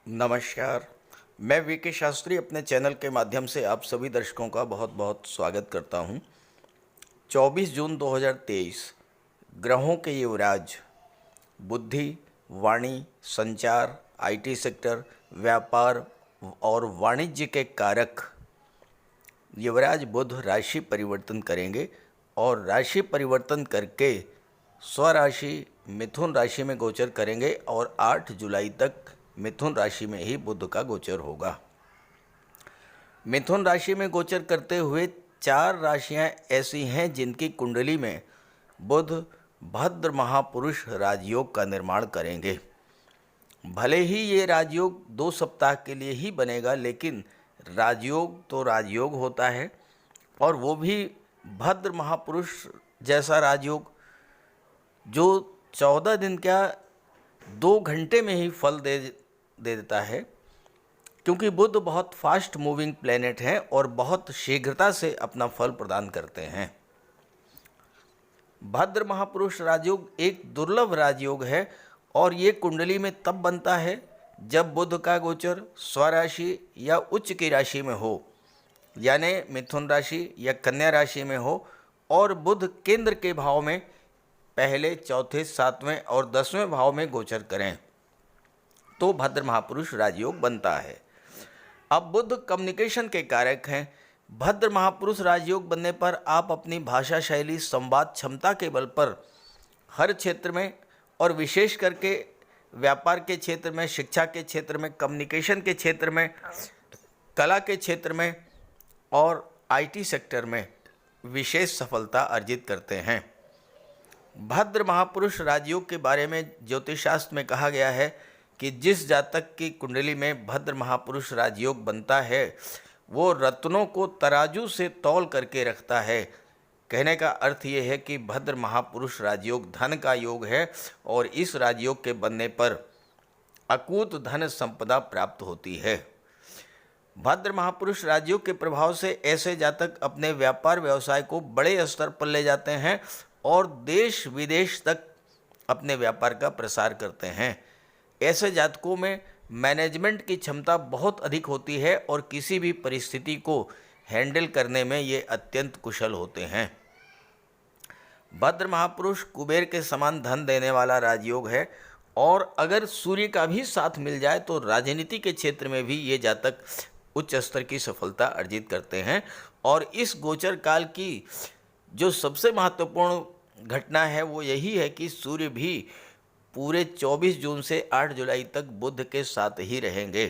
नमस्कार। मैं वीके शास्त्री अपने चैनल के माध्यम से आप सभी दर्शकों का बहुत बहुत स्वागत करता हूं। 24 जून 2023 ग्रहों के युवराज बुद्धि, वाणी, संचार, आईटी सेक्टर, व्यापार और वाणिज्य के कारक युवराज बुध राशि परिवर्तन करेंगे और राशि परिवर्तन करके स्वराशि मिथुन राशि में गोचर करेंगे और 8 जुलाई तक मिथुन राशि में ही बुध का गोचर होगा। मिथुन राशि में गोचर करते हुए 4 राशियां ऐसी हैं जिनकी कुंडली में बुध भद्र महापुरुष राजयोग का निर्माण करेंगे। भले ही ये राजयोग 2 सप्ताह के लिए ही बनेगा, लेकिन राजयोग तो राजयोग होता है और वो भी भद्र महापुरुष जैसा राजयोग जो 14 दिन क्या 2 घंटे में ही फल दे देता है, क्योंकि बुध बहुत फास्ट मूविंग प्लेनेट हैं और बहुत शीघ्रता से अपना फल प्रदान करते हैं। भद्र महापुरुष राजयोग एक दुर्लभ राजयोग है और ये कुंडली में तब बनता है जब बुध का गोचर स्वराशि या उच्च की राशि में हो, यानी मिथुन राशि या कन्या राशि में हो, और बुध केंद्र के भाव में पहले, चौथे, 7वें और 10वें भाव में गोचर करें तो भद्र महापुरुष राजयोग बनता है। अब बुध कम्युनिकेशन के कारक हैं। भद्र महापुरुष राजयोग बनने पर आप अपनी भाषा शैली, संवाद क्षमता के बल पर हर क्षेत्र में और विशेष करके व्यापार के क्षेत्र में, शिक्षा के क्षेत्र में, कम्युनिकेशन के क्षेत्र में, कला के क्षेत्र में और आईटी सेक्टर में विशेष सफलता अर्जित करते हैं। भद्र महापुरुष राजयोग के बारे में ज्योतिष शास्त्र में कहा गया है कि जिस जातक की कुंडली में भद्र महापुरुष राजयोग बनता है वो रत्नों को तराजू से तौल करके रखता है। कहने का अर्थ ये है कि भद्र महापुरुष राजयोग धन का योग है और इस राजयोग के बनने पर अकूत धन संपदा प्राप्त होती है। भद्र महापुरुष राजयोग के प्रभाव से ऐसे जातक अपने व्यापार व्यवसाय को बड़े स्तर पर ले जाते हैं और देश विदेश तक अपने व्यापार का प्रसार करते हैं। ऐसे जातकों में मैनेजमेंट की क्षमता बहुत अधिक होती है और किसी भी परिस्थिति को हैंडल करने में ये अत्यंत कुशल होते हैं। भद्र महापुरुष कुबेर के समान धन देने वाला राजयोग है और अगर सूर्य का भी साथ मिल जाए तो राजनीति के क्षेत्र में भी ये जातक उच्च स्तर की सफलता अर्जित करते हैं। और इस गोचर काल की जो सबसे महत्वपूर्ण घटना है वो यही है कि सूर्य भी पूरे 24 जून से 8 जुलाई तक बुध के साथ ही रहेंगे।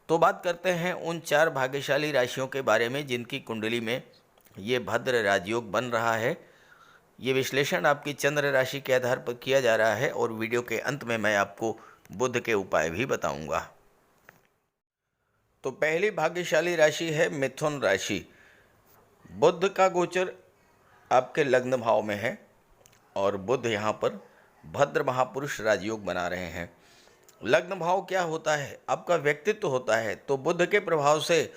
तो बात करते हैं उन 4 भाग्यशाली राशियों के बारे में जिनकी कुंडली में ये भद्र राजयोग बन रहा है। ये विश्लेषण आपकी चंद्र राशि के आधार पर किया जा रहा है और वीडियो के अंत में मैं आपको बुध के उपाय भी बताऊंगा। तो पहली भाग्यशाली राशि है मिथुन राशि। बुध का गोचर आपके लग्न भाव में है और बुध यहाँ पर भद्र महापुरुष राजयोग बना रहे हैं। लग्न भाव क्या होता है? आपका व्यक्तित्व होता है। तो बुध के प्रभाव से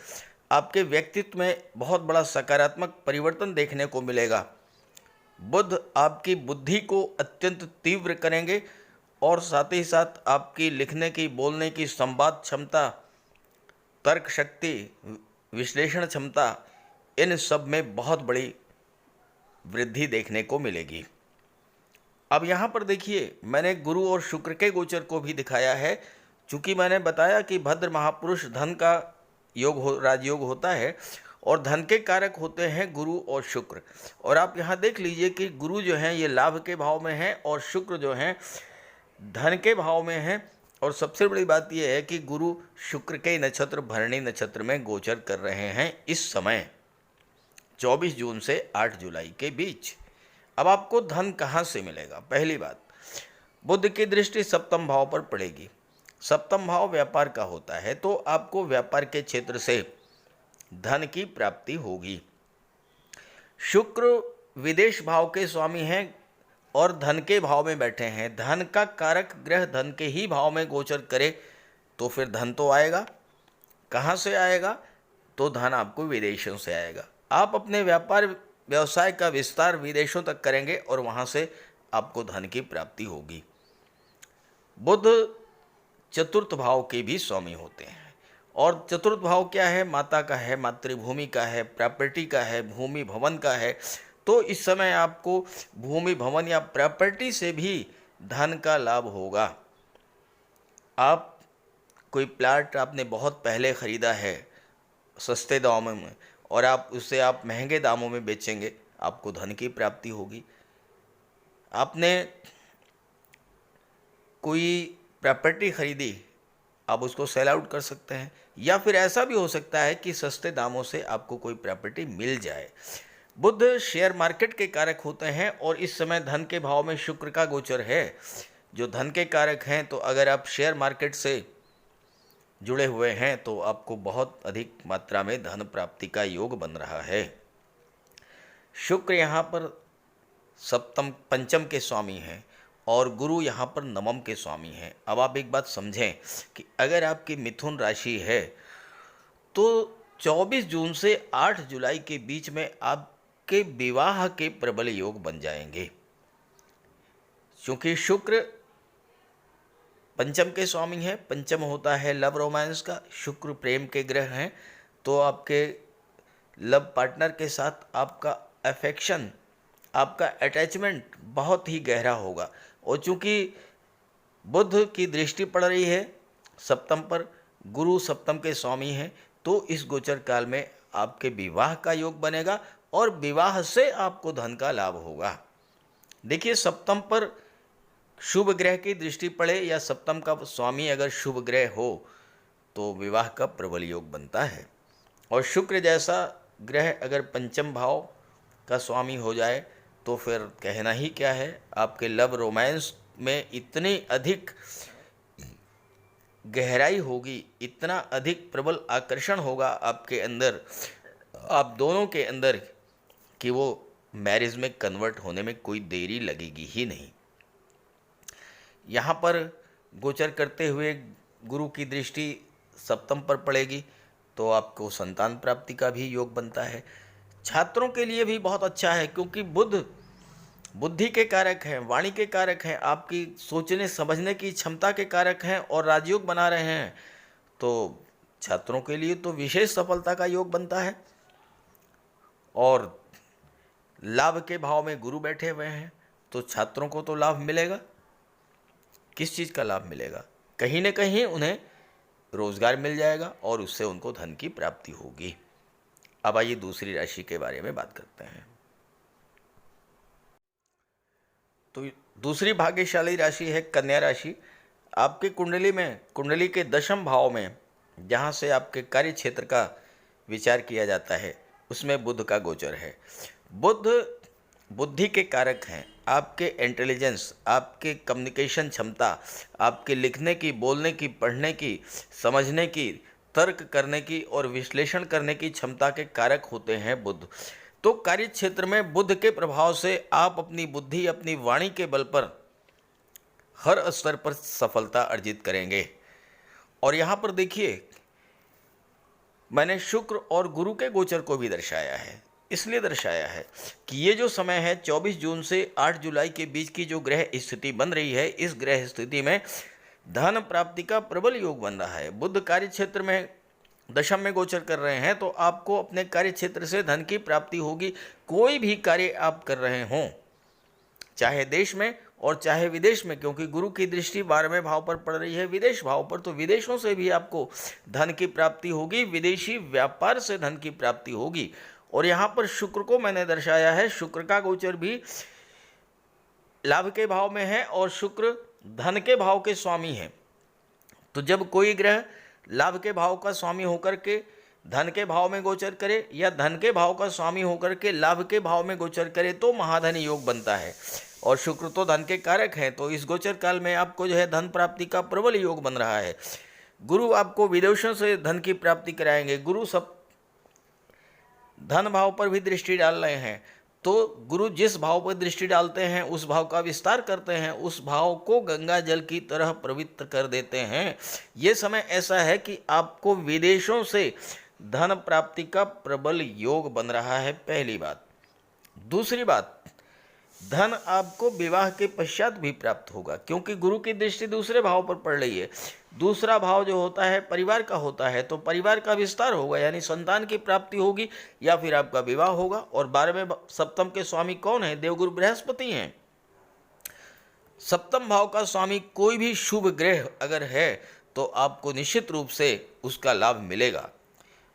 आपके व्यक्तित्व में बहुत बड़ा सकारात्मक परिवर्तन देखने को मिलेगा। बुध आपकी बुद्धि को अत्यंत तीव्र करेंगे और साथ ही साथ आपकी लिखने की, बोलने की, संवाद क्षमता, तर्क शक्ति, विश्लेषण क्षमता, इन सब में बहुत बड़ी वृद्धि देखने को मिलेगी। अब यहाँ पर देखिए, मैंने गुरु और शुक्र के गोचर को भी दिखाया है। चूँकि मैंने बताया कि भद्र महापुरुष धन का राजयोग होता है और धन के कारक होते हैं गुरु और शुक्र। और आप यहाँ देख लीजिए कि गुरु जो हैं ये लाभ के भाव में हैं और शुक्र जो हैं धन के भाव में हैं। और सबसे बड़ी बात यह है कि गुरु शुक्र के नक्षत्र भरणी नक्षत्र में गोचर कर रहे हैं इस समय 24 जून से 8 जुलाई के बीच। अब आपको धन कहाँ से मिलेगा? पहली बात, बुध की दृष्टि सप्तम भाव पर पड़ेगी। सप्तम भाव व्यापार का होता है, तो आपको व्यापार के क्षेत्र से धन की प्राप्ति होगी। शुक्र विदेश भाव के स्वामी हैं और धन के भाव में बैठे हैं। धन का कारक ग्रह धन के ही भाव में गोचर करे तो फिर धन तो आएगा। कहाँ से आएगा? तो धन आपको विदेशों से आएगा। आप अपने व्यापार व्यवसाय का विस्तार विदेशों तक करेंगे और वहाँ से आपको धन की प्राप्ति होगी। बुध चतुर्थ भाव के भी स्वामी होते हैं। और चतुर्थ भाव क्या है? माता का है, मातृभूमि का है, प्रॉपर्टी का है, भूमि भवन का है। तो इस समय आपको भूमि भवन या प्रॉपर्टी से भी धन का लाभ होगा। आप कोई प्लाट आपने बहुत पहले ख़रीदा है सस्ते दामों में, और उसे आप महंगे दामों में बेचेंगे, आपको धन की प्राप्ति होगी। आपने कोई प्रॉपर्टी खरीदी, आप उसको सेल आउट कर सकते हैं, या फिर ऐसा भी हो सकता है कि सस्ते दामों से आपको कोई प्रॉपर्टी मिल जाए। बुध शेयर मार्केट के कारक होते हैं और इस समय धन के भाव में शुक्र का गोचर है, जो धन के कारक हैं। तो अगर आप शेयर मार्केट से जुड़े हुए हैं तो आपको बहुत अधिक मात्रा में धन प्राप्ति का योग बन रहा है। शुक्र यहाँ पर सप्तम पंचम के स्वामी हैं और गुरु यहाँ पर नवम के स्वामी हैं। अब आप एक बात समझें कि अगर आपकी मिथुन राशि है तो 24 जून से 8 जुलाई के बीच में आपके विवाह के प्रबल योग बन जाएंगे, क्योंकि शुक्र पंचम के स्वामी है। पंचम होता है लव रोमांस का, शुक्र प्रेम के ग्रह हैं। तो आपके लव पार्टनर के साथ आपका अफेक्शन, आपका अटैचमेंट बहुत ही गहरा होगा। और चूंकि बुध की दृष्टि पड़ रही है सप्तम पर, गुरु सप्तम के स्वामी हैं, तो इस गोचर काल में आपके विवाह का योग बनेगा और विवाह से आपको धन का लाभ होगा। देखिए, सप्तम पर शुभ ग्रह की दृष्टि पड़े या सप्तम का स्वामी अगर शुभ ग्रह हो तो विवाह का प्रबल योग बनता है। और शुक्र जैसा ग्रह अगर पंचम भाव का स्वामी हो जाए तो फिर कहना ही क्या है। आपके लव रोमांस में इतनी अधिक गहराई होगी, इतना अधिक प्रबल आकर्षण होगा आपके अंदर, आप दोनों के अंदर, कि वो मैरिज में कन्वर्ट होने में कोई देरी लगेगी ही नहीं। यहाँ पर गोचर करते हुए गुरु की दृष्टि सप्तम पर पड़ेगी तो आपको संतान प्राप्ति का भी योग बनता है। छात्रों के लिए भी बहुत अच्छा है, क्योंकि बुध बुद्धि के कारक हैं, वाणी के कारक हैं, आपकी सोचने समझने की क्षमता के कारक हैं और राजयोग बना रहे हैं। तो छात्रों के लिए तो विशेष सफलता का योग बनता है। और लाभ के भाव में गुरु बैठे हुए हैं तो छात्रों को तो लाभ मिलेगा। किस चीज़ का लाभ मिलेगा? कहीं न कहीं उन्हें रोजगार मिल जाएगा और उससे उनको धन की प्राप्ति होगी। अब आइए दूसरी राशि के बारे में बात करते हैं। तो दूसरी भाग्यशाली राशि है कन्या राशि। आपकी कुंडली के दशम भाव में, जहाँ से आपके कार्य क्षेत्र का विचार किया जाता है, उसमें बुध का गोचर है। बुध बुद्धि के कारक हैं। आपके इंटेलिजेंस, आपके कम्युनिकेशन क्षमता, आपके लिखने की, बोलने की, पढ़ने की, समझने की, तर्क करने की और विश्लेषण करने की क्षमता के कारक होते हैं बुध। तो कार्य क्षेत्र में बुध के प्रभाव से आप अपनी बुद्धि, अपनी वाणी के बल पर हर स्तर पर सफलता अर्जित करेंगे। और यहाँ पर देखिए, मैंने शुक्र और गुरु के गोचर को भी दर्शाया है। इसलिए दर्शाया है कि ये जो समय है 24 जून से 8 जुलाई के बीच की जो ग्रह स्थिति बन रही है, इस ग्रह स्थिति में धन प्राप्ति का प्रबल योग बन रहा है। बुध कार्य क्षेत्र में दशम में गोचर कर रहे हैं तो आपको अपने कार्य क्षेत्र से धन की प्राप्ति होगी। कोई भी कार्य आप कर रहे हों, चाहे देश में और चाहे विदेश में, क्योंकि गुरु की दृष्टि 12वें भाव पर पड़ रही है, विदेश भाव पर, तो विदेशों से भी आपको धन की प्राप्ति होगी, विदेशी व्यापार से धन की प्राप्ति होगी। और यहाँ पर शुक्र को मैंने दर्शाया है, शुक्र का गोचर भी लाभ के भाव में है और शुक्र धन के भाव के स्वामी हैं। तो जब कोई ग्रह लाभ के भाव का स्वामी होकर के धन के भाव में गोचर करे या धन के भाव का स्वामी होकर के लाभ के भाव में गोचर करे तो महाधन योग बनता है। और शुक्र तो धन के कारक हैं, तो इस गोचर काल में आपको जो है धन प्राप्ति का प्रबल योग बन रहा है। गुरु आपको विदेशों से धन की प्राप्ति कराएंगे। गुरु सब धन भाव पर भी दृष्टि डाल रहे हैं, तो गुरु जिस भाव पर दृष्टि डालते हैं उस भाव का विस्तार करते हैं, उस भाव को गंगा जल की तरह पवित्र कर देते हैं। ये समय ऐसा है कि आपको विदेशों से धन प्राप्ति का प्रबल योग बन रहा है, पहली बात। दूसरी बात, धन आपको विवाह के पश्चात भी प्राप्त होगा, क्योंकि गुरु की दृष्टि दूसरे भाव पर पड़ रही है। दूसरा भाव जो होता है परिवार का होता है, तो परिवार का विस्तार होगा, यानी संतान की प्राप्ति होगी या फिर आपका विवाह होगा। और 12वें सप्तम के स्वामी कौन है? देवगुरु बृहस्पति हैं। सप्तम भाव का स्वामी कोई भी शुभ ग्रह अगर है तो आपको निश्चित रूप से उसका लाभ मिलेगा।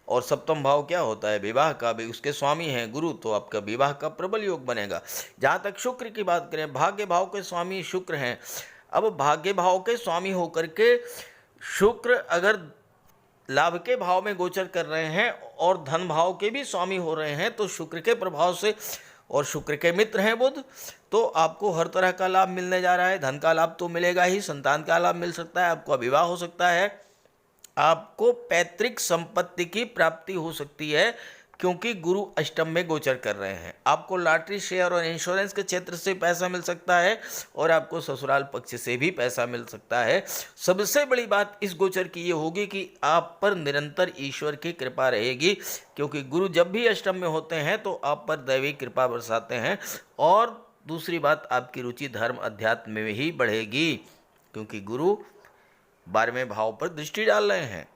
और सप्तम भाव क्या होता है? विवाह का भी, उसके स्वामी हैं गुरु, तो आपका विवाह का प्रबल योग बनेगा। जहाँ तक शुक्र की बात करें, भाग्य भाव के स्वामी शुक्र हैं। अब भाग्य भाव के स्वामी होकर के शुक्र अगर लाभ के भाव में गोचर कर रहे हैं और धन भाव के भी स्वामी हो रहे हैं, तो शुक्र के प्रभाव से, और शुक्र के मित्र हैं बुध, तो आपको हर तरह का लाभ मिलने जा रहा है। धन का लाभ तो मिलेगा ही, संतान का लाभ मिल सकता है, आपका विवाह हो सकता है, आपको पैतृक संपत्ति की प्राप्ति हो सकती है, क्योंकि गुरु अष्टम में गोचर कर रहे हैं। आपको लॉटरी, शेयर और इंश्योरेंस के क्षेत्र से पैसा मिल सकता है और आपको ससुराल पक्ष से भी पैसा मिल सकता है। सबसे बड़ी बात इस गोचर की ये होगी कि आप पर निरंतर ईश्वर की कृपा रहेगी, क्योंकि गुरु जब भी अष्टम में होते हैं तो आप पर दैवी कृपा बरसाते हैं। और दूसरी बात, आपकी रुचि धर्म अध्यात्म में ही बढ़ेगी, क्योंकि गुरु 12वें भाव पर दृष्टि डाल रहे हैं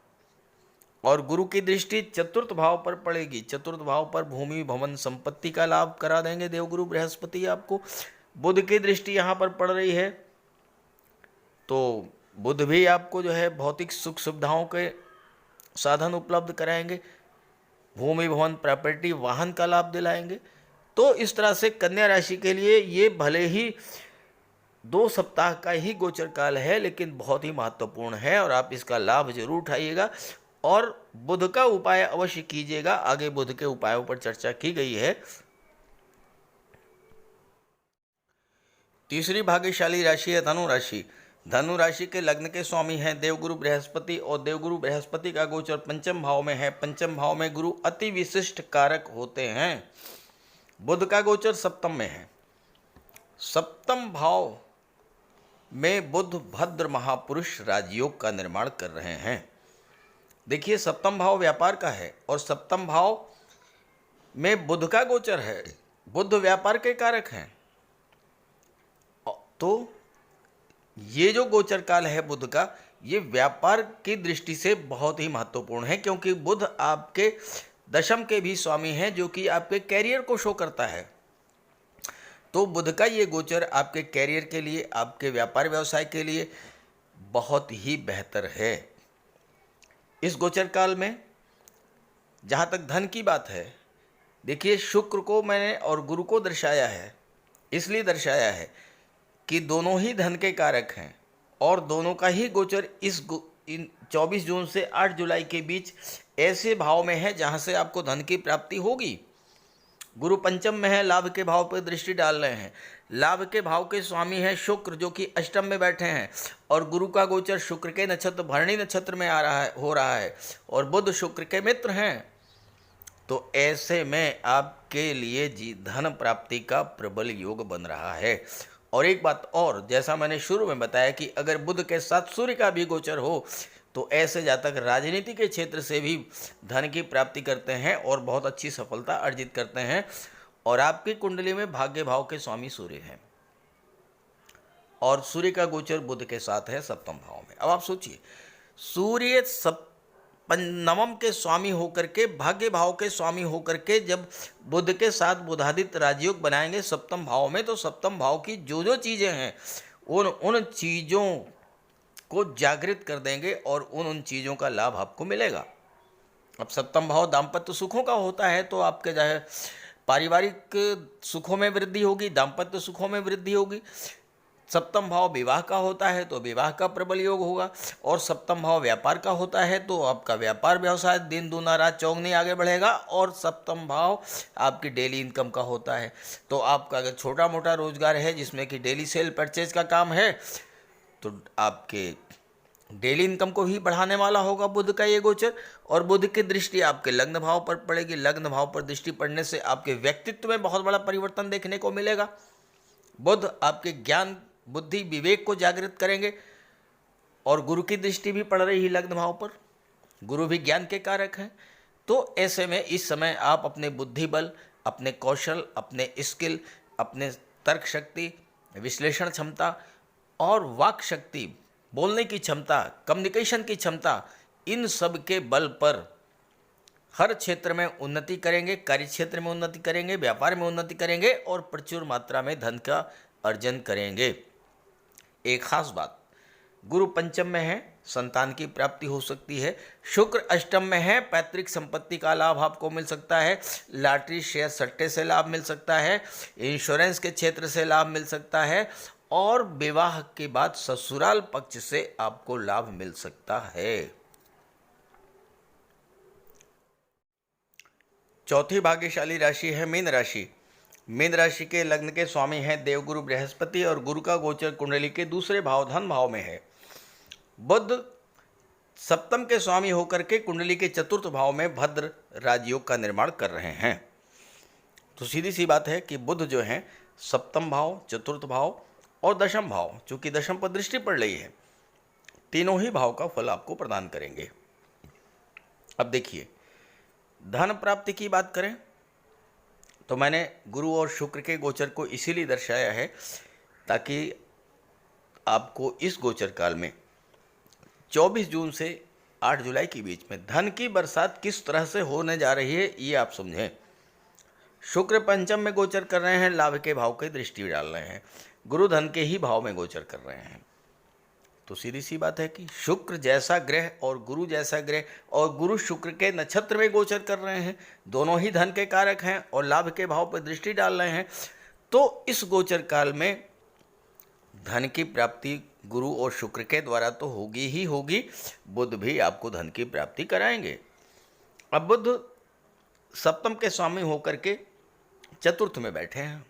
और गुरु की दृष्टि चतुर्थ भाव पर पड़ेगी। चतुर्थ भाव पर भूमि, भवन, संपत्ति का लाभ करा देंगे देवगुरु बृहस्पति आपको। बुध की दृष्टि यहाँ पर पड़ रही है, तो बुध भी आपको जो है भौतिक सुख सुविधाओं के साधन उपलब्ध कराएंगे, भूमि, भवन, प्रॉपर्टी, वाहन का लाभ दिलाएंगे। तो इस तरह से कन्या राशि के लिए ये भले ही 2 सप्ताह का ही गोचर काल है, लेकिन बहुत ही महत्वपूर्ण है और आप इसका लाभ जरूर उठाइएगा और बुध का उपाय अवश्य कीजिएगा। आगे बुध के उपायों पर चर्चा की गई है। तीसरी भाग्यशाली राशि है धनु राशि। धनु राशि के लग्न के स्वामी हैं देवगुरु बृहस्पति और देवगुरु बृहस्पति का गोचर पंचम भाव में है। पंचम भाव में गुरु अति विशिष्ट कारक होते हैं। बुध का गोचर सप्तम में है। सप्तम भाव में बुध भद्र महापुरुष राजयोग का निर्माण कर रहे हैं। देखिए, सप्तम भाव व्यापार का है और सप्तम भाव में बुध का गोचर है। बुध व्यापार के कारक हैं, तो ये जो गोचर काल है बुध का, ये व्यापार की दृष्टि से बहुत ही महत्वपूर्ण है, क्योंकि बुध आपके दशम के भी स्वामी हैं, जो कि आपके कैरियर को शो करता है। तो बुध का ये गोचर आपके कैरियर के लिए, आपके व्यापार व्यवसाय के लिए बहुत ही बेहतर है। इस गोचर काल में जहाँ तक धन की बात है, देखिए शुक्र को मैंने और गुरु को दर्शाया है, इसलिए दर्शाया है कि दोनों ही धन के कारक हैं और दोनों का ही गोचर इस 24 जून से 8 जुलाई के बीच ऐसे भाव में है जहाँ से आपको धन की प्राप्ति होगी। गुरु पंचम में है, लाभ के भाव पर दृष्टि डाल रहे हैं। लाभ के भाव के स्वामी हैं शुक्र, जो कि अष्टम में बैठे हैं और गुरु का गोचर शुक्र के नक्षत्र भरणी नक्षत्र में हो रहा है और बुध शुक्र के मित्र हैं। तो ऐसे में आपके लिए धन प्राप्ति का प्रबल योग बन रहा है। और एक बात और, जैसा मैंने शुरू में बताया कि अगर बुध के साथ सूर्य का भी गोचर हो तो ऐसे जातक राजनीति के क्षेत्र से भी धन की प्राप्ति करते हैं और बहुत अच्छी सफलता अर्जित करते हैं। और आपकी कुंडली में भाग्य भाव के स्वामी सूर्य हैं और सूर्य का गोचर बुध के साथ है सप्तम भाव में। अब आप सोचिए, सूर्य नवम के स्वामी होकर के, भाग्य भाव के स्वामी होकर के जब बुध के साथ बुधादित्य राजयोग बनाएंगे सप्तम भाव में, तो सप्तम भाव की जो चीज़ें हैं उन चीज़ों को जागृत कर देंगे और उन चीज़ों का लाभ आपको मिलेगा। अब सप्तम भाव दाम्पत्य सुखों का होता है, तो आपके जो है पारिवारिक सुखों में वृद्धि होगी, दाम्पत्य सुखों में वृद्धि होगी। सप्तम भाव विवाह का होता है तो विवाह का प्रबल योग होगा और सप्तम भाव व्यापार का होता है तो आपका व्यापार व्यवसाय दिन दूना रात चौगनी आगे बढ़ेगा। और सप्तम भाव आपकी डेली इनकम का होता है, तो आपका अगर छोटा मोटा रोजगार है जिसमें कि डेली सेल परचेज का काम है, तो आपके डेली इनकम को भी बढ़ाने वाला होगा बुध का ये गोचर। और बुध की दृष्टि आपके लग्न भाव पर पड़ेगी। लग्न भाव पर दृष्टि पड़ने से आपके व्यक्तित्व में बहुत बड़ा परिवर्तन देखने को मिलेगा। बुध आपके ज्ञान, बुद्धि, विवेक को जागृत करेंगे और गुरु की दृष्टि भी पड़ रही है लग्न भाव पर। गुरु भी ज्ञान के कारक हैं। तो ऐसे में इस समय आप अपने बुद्धि बल, अपने कौशल, अपने स्किल, अपने तर्क शक्ति, विश्लेषण क्षमता और वाक शक्ति, बोलने की क्षमता, कम्युनिकेशन की क्षमता, इन सब के बल पर हर क्षेत्र में उन्नति करेंगे, कार्य क्षेत्र में उन्नति करेंगे, व्यापार में उन्नति करेंगे और प्रचुर मात्रा में धन का अर्जन करेंगे। एक खास बात, गुरु पंचम में है, संतान की प्राप्ति हो सकती है। शुक्र अष्टम में है, पैतृक संपत्ति का लाभ आपको मिल सकता है। लॉटरी, शेयर, सट्टे से लाभ मिल सकता है। इंश्योरेंस के क्षेत्र से लाभ मिल सकता है और विवाह के बाद ससुराल पक्ष से आपको लाभ मिल सकता है। चौथी भाग्यशाली राशि है मीन राशि। मीन राशि के लग्न के स्वामी हैं देवगुरु बृहस्पति और गुरु का गोचर कुंडली के दूसरे भाव धन भाव में है। बुध सप्तम के स्वामी होकर के कुंडली के चतुर्थ भाव में भद्र राजयोग का निर्माण कर रहे हैं। तो सीधी सी बात है कि बुध जो है सप्तम भाव, चतुर्थ भाव और दशम भाव, चूंकि दशम पर दृष्टि पड़ रही है, तीनों ही भाव का फल आपको प्रदान करेंगे। अब देखिए, धन प्राप्ति की बात करें तो मैंने गुरु और शुक्र के गोचर को इसीलिए दर्शाया है ताकि आपको इस गोचर काल में 24 जून से 8 जुलाई के बीच में धन की बरसात किस तरह से होने जा रही है ये आप समझें। शुक्र पंचम में गोचर कर रहे हैं, लाभ के भाव की दृष्टि डाल रहे हैं, गुरु धन के ही भाव में गोचर कर रहे हैं। तो सीधी सी बात है कि शुक्र जैसा ग्रह और गुरु जैसा ग्रह और गुरु शुक्र के नक्षत्र में गोचर कर रहे हैं, दोनों ही धन के कारक हैं और लाभ के भाव पर दृष्टि डाल रहे हैं। तो इस गोचर काल में धन की प्राप्ति गुरु और शुक्र के द्वारा तो होगी ही होगी, बुध भी आपको धन की प्राप्ति कराएंगे। अब बुध सप्तम के स्वामी होकर के चतुर्थ में बैठे हैं।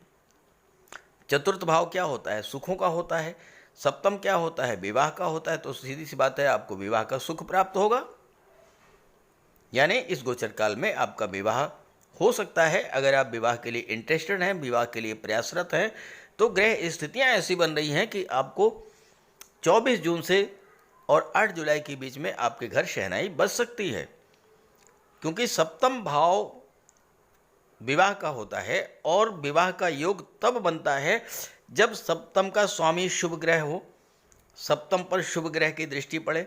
चतुर्थ भाव क्या होता है? सुखों का होता है। सप्तम क्या होता है? विवाह का होता है। तो सीधी सी बात है, आपको विवाह का सुख प्राप्त होगा, यानी इस गोचर काल में आपका विवाह हो सकता है। अगर आप विवाह के लिए इंटरेस्टेड हैं, विवाह के लिए प्रयासरत हैं, तो ग्रह स्थितियां ऐसी बन रही हैं कि आपको 24 जून से और 8 जुलाई के बीच में आपके घर शहनाई बज सकती है, क्योंकि सप्तम भाव विवाह का होता है और विवाह का योग तब बनता है जब सप्तम का स्वामी शुभ ग्रह हो, सप्तम पर शुभ ग्रह की दृष्टि पड़े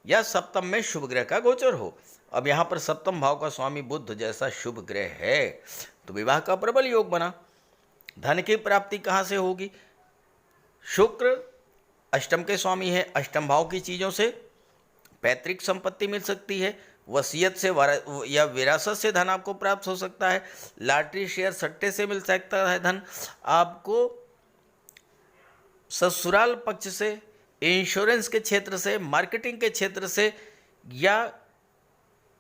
या सप्तम में शुभ ग्रह का गोचर हो। अब यहाँ पर सप्तम भाव का स्वामी बुध जैसा शुभ ग्रह है, तो विवाह का प्रबल योग बना। धन की प्राप्ति कहाँ से होगी? शुक्र अष्टम के स्वामी है, अष्टम भाव की चीज़ों से पैतृक संपत्ति मिल सकती है, वसीयत से या विरासत से धन आपको प्राप्त हो सकता है, लॉटरी, शेयर, सट्टे से मिल सकता है धन आपको, ससुराल पक्ष से, इंश्योरेंस के क्षेत्र से, मार्केटिंग के क्षेत्र से या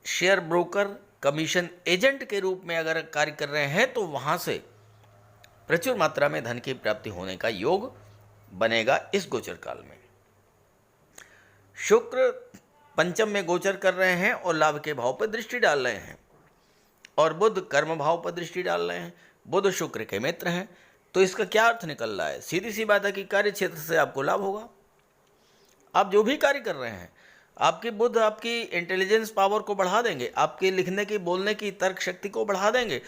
शेयर ब्रोकर, कमीशन एजेंट के रूप में अगर कार्य कर रहे हैं तो वहाँ से प्रचुर मात्रा में धन की प्राप्ति होने का योग बनेगा इस गोचर काल में। शुक्र पंचम में गोचर कर रहे हैं और लाभ के भाव पर दृष्टि डाल रहे हैं और बुध कर्म भाव पर दृष्टि डाल रहे हैं। बुध शुक्र के मित्र हैं, तो इसका क्या अर्थ निकल रहा है? सीधी सी बात है कि कार्य क्षेत्र से आपको लाभ होगा। आप जो भी कार्य कर रहे हैं, आपके बुध आपकी इंटेलिजेंस पावर को बढ़ा देंगे, आपके लिखने की, बोलने की तर्क शक्ति को बढ़ा देंगे।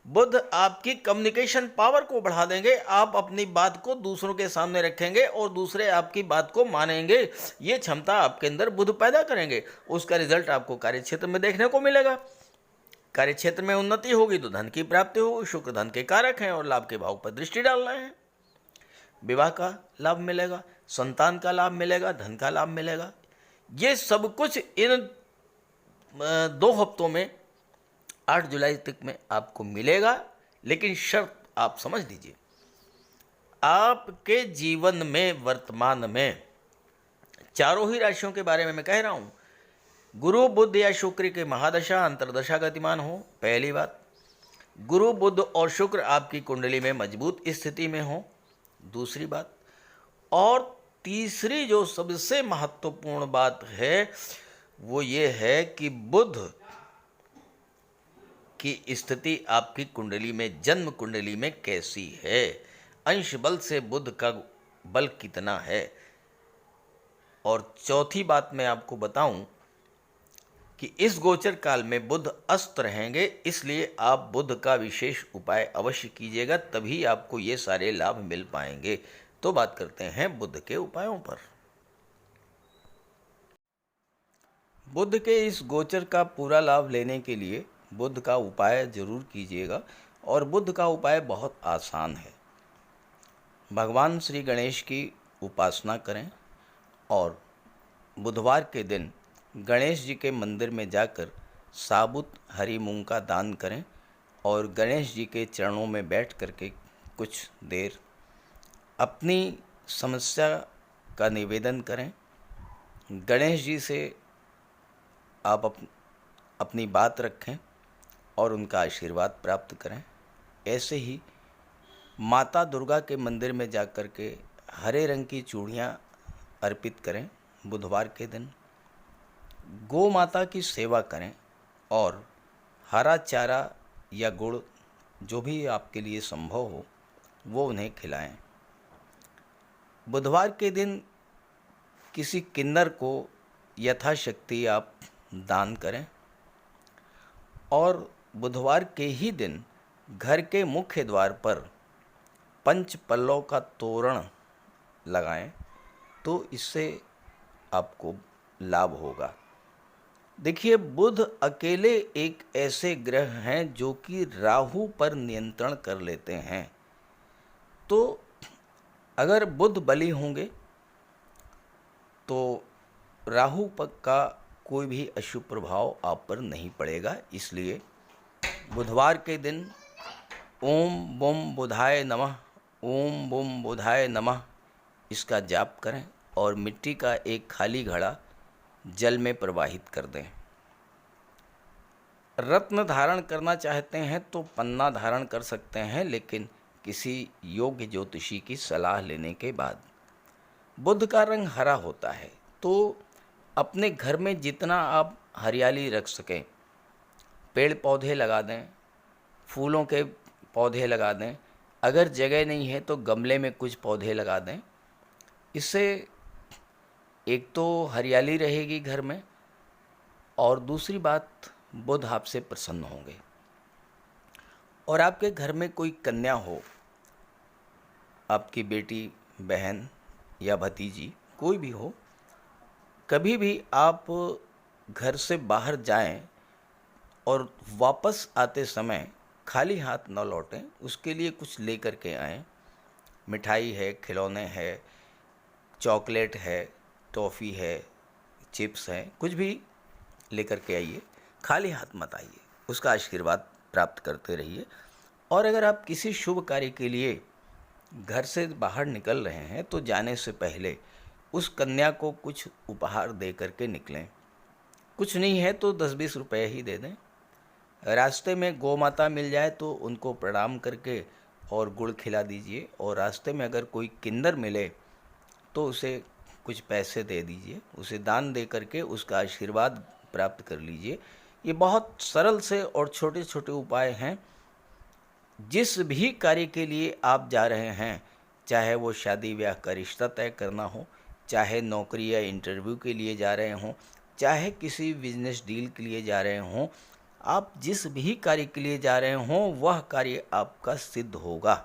बुध आपकी कम्युनिकेशन पावर को बढ़ा देंगे। आप अपनी बात को दूसरों के सामने रखेंगे और दूसरे आपकी बात को मानेंगे। ये क्षमता आपके अंदर बुध पैदा करेंगे, उसका रिजल्ट आपको कार्य क्षेत्र में देखने को मिलेगा। कार्य क्षेत्र में उन्नति होगी तो धन की प्राप्ति होगी। शुक्र धन के कारक हैं और लाभ के भाव पर दृष्टि डाल रहे हैं। विवाह का लाभ मिलेगा, संतान का लाभ मिलेगा, धन का लाभ मिलेगा। ये सब कुछ इन 2 हफ्तों में 8 जुलाई तक में आपको मिलेगा। लेकिन शर्त आप समझ लीजिए, आपके जीवन में वर्तमान में चारों ही राशियों के बारे में मैं कह रहा हूँ, गुरु बुध या शुक्र के महादशा अंतरदशा गतिमान हो। पहली बात, गुरु बुध और शुक्र आपकी कुंडली में मजबूत स्थिति में हो। दूसरी बात, और तीसरी जो सबसे महत्वपूर्ण बात है वो ये है कि बुध की स्थिति आपकी कुंडली में, जन्म कुंडली में कैसी है, अंश बल से बुध का बल कितना है। और चौथी बात मैं आपको बताऊं कि इस गोचर काल में बुध अस्त रहेंगे, इसलिए आप बुध का विशेष उपाय अवश्य कीजिएगा, तभी आपको ये सारे लाभ मिल पाएंगे। तो बात करते हैं बुध के उपायों पर। बुध के इस गोचर का पूरा लाभ लेने के लिए बुध का उपाय जरूर कीजिएगा, और बुध का उपाय बहुत आसान है। भगवान श्री गणेश की उपासना करें और बुधवार के दिन गणेश जी के मंदिर में जाकर साबुत हरी मूंग का दान करें और गणेश जी के चरणों में बैठ करके कुछ देर अपनी समस्या का निवेदन करें। गणेश जी से आप अपनी बात रखें और उनका आशीर्वाद प्राप्त करें। ऐसे ही माता दुर्गा के मंदिर में जाकर के हरे रंग की चूड़ियाँ अर्पित करें। बुधवार के दिन गौ माता की सेवा करें और हरा चारा या गुड़ जो भी आपके लिए संभव हो वो उन्हें खिलाएं। बुधवार के दिन किसी किन्नर को यथाशक्ति आप दान करें और बुधवार के ही दिन घर के मुख्य द्वार पर पंच पल्लव का तोरण लगाएं, तो इससे आपको लाभ होगा। देखिए, बुध अकेले एक ऐसे ग्रह हैं जो कि राहु पर नियंत्रण कर लेते हैं। तो अगर बुध बली होंगे तो राहु का कोई भी अशुभ प्रभाव आप पर नहीं पड़ेगा। इसलिए बुधवार के दिन ओम बुम बुधाय नमः, ओम बुम बुधाय नमः इसका जाप करें और मिट्टी का एक खाली घड़ा जल में प्रवाहित कर दें। रत्न धारण करना चाहते हैं तो पन्ना धारण कर सकते हैं, लेकिन किसी योग्य ज्योतिषी की सलाह लेने के बाद। बुध का रंग हरा होता है, तो अपने घर में जितना आप हरियाली रख सकें, पेड़ पौधे लगा दें, फूलों के पौधे लगा दें। अगर जगह नहीं है तो गमले में कुछ पौधे लगा दें। इससे एक तो हरियाली रहेगी घर में, और दूसरी बात, बुध आपसे प्रसन्न होंगे। और आपके घर में कोई कन्या हो, आपकी बेटी, बहन या भतीजी कोई भी हो, कभी भी आप घर से बाहर जाएं और वापस आते समय खाली हाथ न लौटें, उसके लिए कुछ लेकर के आएं। मिठाई है, खिलौने है, चॉकलेट है, टॉफ़ी है, चिप्स हैं, कुछ भी लेकर के आइए। खाली हाथ मत आइए, उसका आशीर्वाद प्राप्त करते रहिए। और अगर आप किसी शुभ कार्य के लिए घर से बाहर निकल रहे हैं तो जाने से पहले उस कन्या को कुछ उपहार दे करके निकलें। कुछ नहीं है तो 10-20 रुपए ही दे दें। रास्ते में गौ माता मिल जाए तो उनको प्रणाम करके और गुड़ खिला दीजिए, और रास्ते में अगर कोई किन्नर मिले तो उसे कुछ पैसे दे दीजिए, उसे दान दे करके उसका आशीर्वाद प्राप्त कर लीजिए। ये बहुत सरल से और छोटे छोटे उपाय हैं। जिस भी कार्य के लिए आप जा रहे हैं, चाहे वो शादी ब्याह का रिश्ता तय करना हो, चाहे नौकरी या इंटरव्यू के लिए जा रहे हों, चाहे किसी बिजनेस डील के लिए जा रहे हों, आप जिस भी कार्य के लिए जा रहे हों वह कार्य आपका सिद्ध होगा।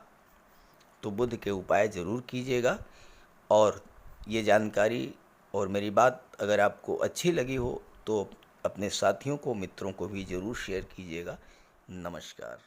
तो बुध के उपाय ज़रूर कीजिएगा। और ये जानकारी और मेरी बात अगर आपको अच्छी लगी हो तो अपने साथियों को, मित्रों को भी ज़रूर शेयर कीजिएगा। नमस्कार।